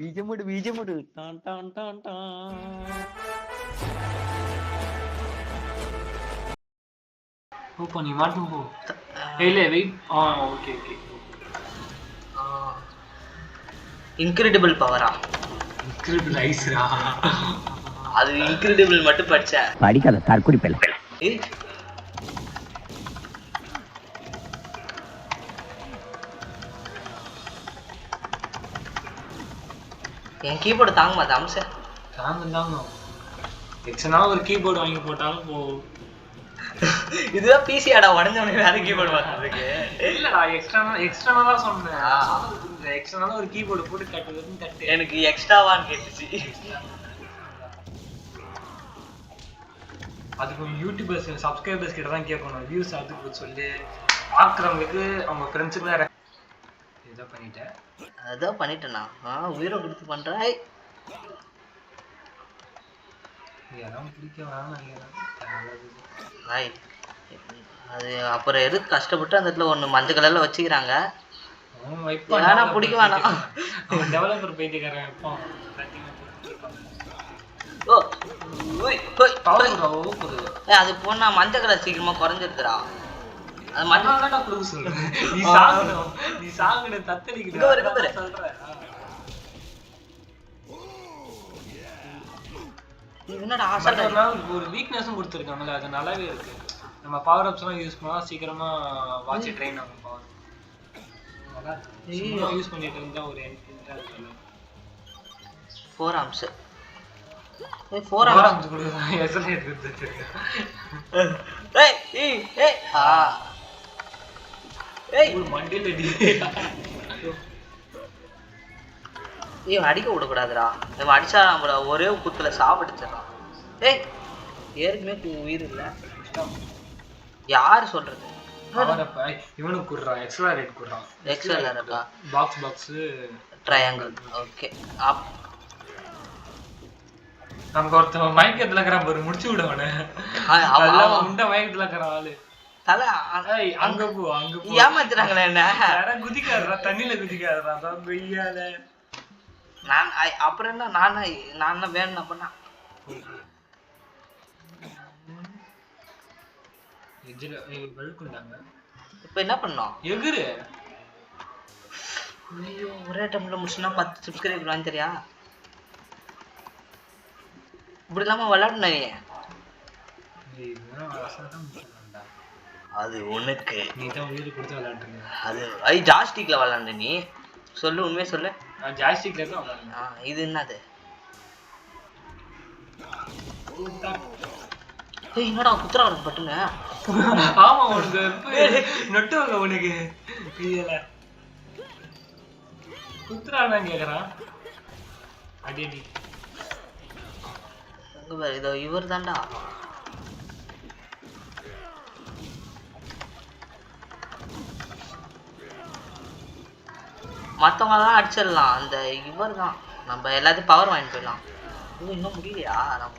பீஜமுடு டான் டான் டான் டான். போ நீ மாட்டும் போ. இல்ல வெயிட். Okay okay. இன்கிரெடிபிள் பவரா? இன்கிரெடிபிள் ஐஸ்ரா. அது இன்கிரெடிபிள் மட்டும் படிச்சேன். படிக்காத தற்குறிப்பில்லை. என் கீபோர்டு தாங்க மாட்டேன் அம்ச. தாங்க. எக்ஸ்ட்ரா ஒரு கீபோர்டு வாங்கி போட்டாலும் போ. இதுதான் பிசியாடா உடஞ்சவனே வேற கீபோர்டு வாங்குறதுக்கு. இல்லடா எக்ஸ்ட்ரா சொன்னேன். எக்ஸ்ட்ரா ஒரு கீபோர்டு போட்டு கட்டு. எனக்கு எக்ஸ்ட்ராவான்னு கேட்டுச்சு. அதுக்கு யூடியூபர்ஸ் சப்ஸ்கிரைபர்ஸ் கிட்ட தான் கேட்கணும். வியூஸ் அதுக்கு சொல்லி பார்க்குறவங்களுக்கு அவங்க ஃப்ரெண்ட்ஸுக்கு தான் இதை பண்ணிட்டேன். அதான் பண்ணிட்டேண்ணா. உயிரை கொடுத்து பண்ணுறேன். இதெல்லாம் பிடிக்க வேணாம். அது அப்புறம் எதுக்கு கஷ்டப்பட்டு அந்த இடத்துல ஒன்று மஞ்சள் கலரில் வச்சுக்கிறாங்க. பிடிக்க வேணாம். டெவலப்பர் பைத்தியக்காரன் வைப்பான். அது போனா மஞ்சள் கலர் சீக்கிரமா குறைஞ்சிருக்குறா. அது மஞ்சள் கொடுக்க சொல்றேன். நீ சாகுன தத்தளிக்கு சொல்ற. என்னடா ஒரு வீக்னஸும் கொடுத்துருக்காங்கல்ல, அது நல்லாவே இருக்கு. நம்ம பவர் அப்ஸ் எல்லாம் யூஸ் பண்ணா சீக்கிரமா வாட்ச் ட்ரெயின் ஆகும். பவர் நல்லா யூஸ் பண்ணிட்டு இருந்தா ஒரு என்ட்ரா இருக்குல்ல. 4 ஆம்ஸ் 4 ஆம்ஸ் கொடுத்தா எஸ்எல்ஏட் கொடுத்துருக்கு. ஒரு மண்டில அடிக்க விடக்கூடாதுடா. இவன் அடிச்சா நம்மள ஒரே குத்துல சாப்பிடுச்சிடறான். ஏற்கனவே உயிர் இல்லை. யாரு சொல்றது? இவனுக்கு குடுறான். எக்ஸலரேட் குடுறான். எக்ஸலரேட்டா? Box triangle. ஓகே. நமக்கு ஒருத்தன் மயக்கத்துல இருக்கிறான் பாரு, முடிச்சு விடுவானே. அவன் முண்டை மயக்கத்துல இருக்கிற ஆளு தலை அங்க போ. ஏமாத்துறாங்களே என்ன? குதிக்காதுடா, தண்ணியில குதிக்காதுடா. வெய்யால நான் அப்புறம் என்ன நான் வேணும் பண்ணா இப்ப என்ன பண்ணோம்? எகுரு. ஐயோ, ஒரே டைம்ல முடிச்சுனா 10 சப்ஸ்கிரைபர் வாங்கி தெரியா? இப்படி இல்லாம விளையாடுன அது உனக்கு. நீ தான் உயிர் கொடுத்து விளையாடுறீங்க. அது ஜாஸ்டிக்ல விளையாண்டு. நீ சொல்லு, உண்மையே சொல்லு. ஜாஸ்டிக்ல தான் விளையாடுறேன். இது என்னது? என்னடா குத்துறா உனக்கு பட்டுங்க? ஆமா, உனக்கு நொட்டுவாங்க. உனக்கு குத்துறான்னு கேக்குறான். அடி இதோ இவர் தான்டா. மற்றவங்க தான் அடிச்சிடலாம். அந்த இவர் தான் நம்ம எல்லாத்தையும் பவர் வாங்கிட்டு போயிடலாம். இன்னும் முடியலையா? நான்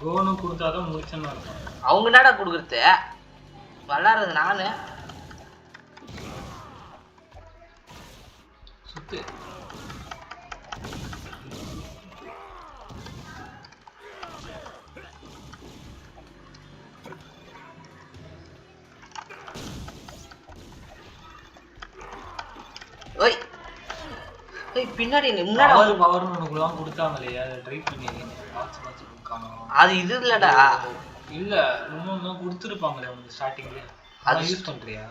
கோனு கொடுத்தாதான் முடிச்சேன்னு இருக்கும். அவங்க என்னடா கொடுக்குறது? விளாடுறது நானு. சுத்து. ஓய் பின்னாடி முன்னாடி பவர் உனக்குலாம் கொடுத்தாங்களே, அதை ட்ரை பண்ணி அது இது இல்லடா. இல்ல, இன்னும் தான் கொடுத்துருப்பாங்களே உனக்கு ஸ்டார்டிங்ல. அது யூஸ் பண்றியா?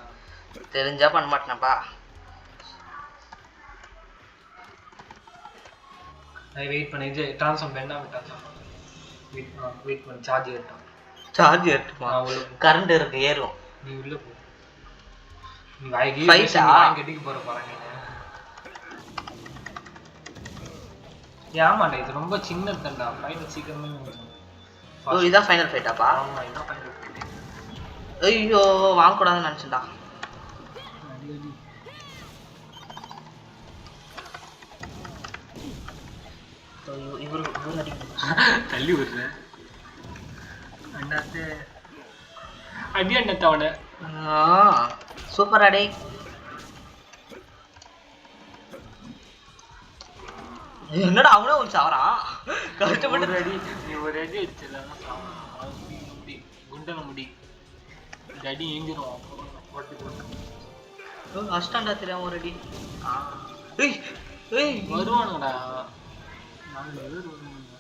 தெரிஞ்சா பண்ண மாட்டேனப்பா. வெயிட் பண்ணி ட்ரான்ஸ்ஃபார்ம் பண்ணா விட்டாங்க. வெயிட் பண்ணி சார்ஜ் ஏறட்டுமா? கரண்ட் இருக்கு, ஏறும். நீ உள்ள போ. நீ வாங்கி போற பாருங்க. ஆமாண்டா, இது ரொம்ப சின்னது தான்டா. ஃபைனல் சீக்கிரமே முடியும். இதான் ஃபைனல் ஃபைட்டாப்பா? ஆமா, இதான் ஃபைனல் ஃபைட். ஐயோ, வாங்க கூடாதுன்னு நினைச்சேன்டா. இவரு தள்ளி விடுறேன். அண்ணாத்து அடி அண்ணத்தவன. சூப்பர் அடே. என்னடா அவனே ஒரு சாவறான் கஷ்டப்பட்டு ஒரு அடி நீ ஒரு அடி அடிச்சல முடி குண்டன முடி இந்த அடி ஏஞ்சிரும் அஷ்டாண்டா தெரியாம ஒரு அடி ஏய் ஏய் வருவானுங்கடா 4 பேர் வருவானுங்க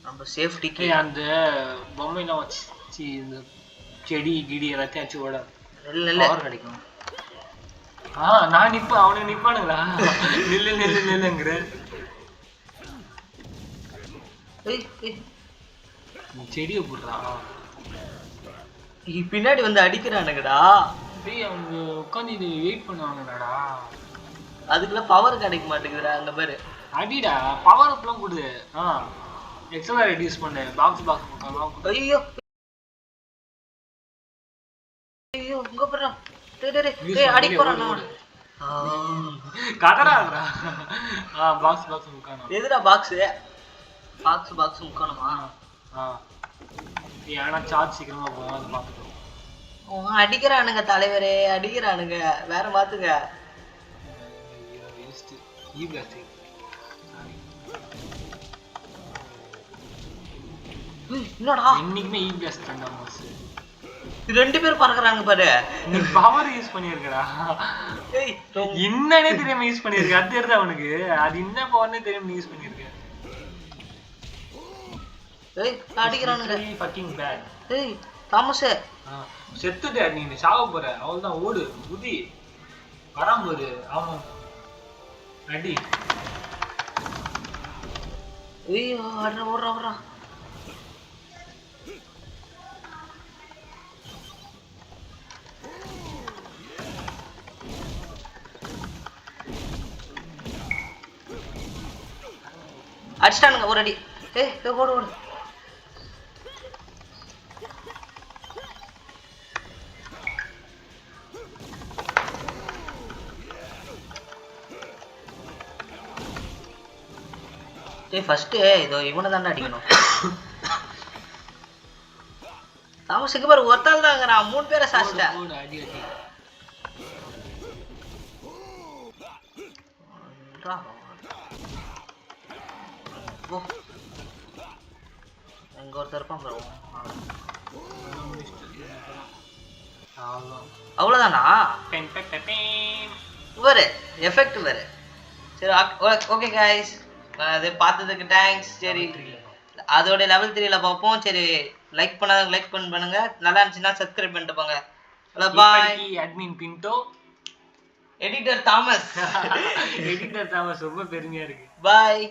நம்ம சேஃப்டிக்கு அந்த பொம்மைலாம் வச்சு இந்த செடி கிடி எல்லாத்தையும் வச்சு ஓட இல்ல பவர் கிடைக்கும் நான் நிப்ப அவனுக்கு நிப்பானுங்களா நில்லு நில்லு நில்லுங்கிற செடியை போடுறான் பின்னாடி வந்து அடிக்கிறானுங்கடா அவங்க உட்காந்து இது வெயிட் பண்ணுவானுங்கடா அதுக்குள்ள பவர் கிடைக்க மாட்டேங்குதுடா அங்க பாரு அடிடா பவர் அப்லாம் கொடு எக்ஸ்ட்ரா ரெடியூஸ் பண்ணு பாக்ஸ் போட்டாங்க ஐயோ ஐயோ உங்க பாரு டேய் அடி போறானே கதறாங்கடா பாக்ஸ் முக்கானோ எதுடா பாக்ஸ் முக்கானமா ஏன்னா சார்ஜ் சீக்கிரமா போகும் அது பார்த்துக்கோ அடிக்கிறானுங்க தலைவரே அடிக்கிறானுங்க வேற மாத்துங்க என்னடா என்னைக்குமே ஈ பிளாஸ்ட் தான்டா மாஸ் ரெண்டு பேர் பறக்குறாங்க பாரு நீ பவர் யூஸ் பண்ணிருக்கடா என்னன்னே தெரியாம யூஸ் பண்ணிருக்க அது தெரியுதா அவனுக்கு அது என்ன பவர்னே தெரியாம யூஸ் பண்ணிருக்க ஏய் அடிக்கிறானுங்க ஃபக்கிங் பேட் ஏய் தாமஸ் செத்துடா நீ சாவ போற அவ்வளவுதான் ஓடு குதி வராம போடு ஆமா அடி ஐயோ ஓடுறா அடிச்சிட்டானுங்க ஒரு அடி ஓடு ஃபர்ஸ்ட் இதோ இவனை தாண்டா அடிக்கணும் தாமஸுக்கு பாரு ஒருத்தால் தாங்க நான் 3 பேரை சாச்சிட்டேன் அடி எங்க ஒருத்தர் இருப்பான் பாரு அவ்வளவுதானா வேறு எஃபெக்ட் வேறு சரி ஓகே கைஸ் அது பார்த்ததுக்கு தேங்க்ஸ் சரி அதோட லெவல் 3ல பார்ப்போம் சரி லைக் பண்ணாதவங்க லைக் பண்ணுங்க நல்லா இருந்துச்சுன்னா சப்ஸ்கிரைப் பண்ணிட்டு போங்க hello bye admin Pinto editor Thomas editor Thomas ரொம்ப பெருமையா இருக்கு பாய்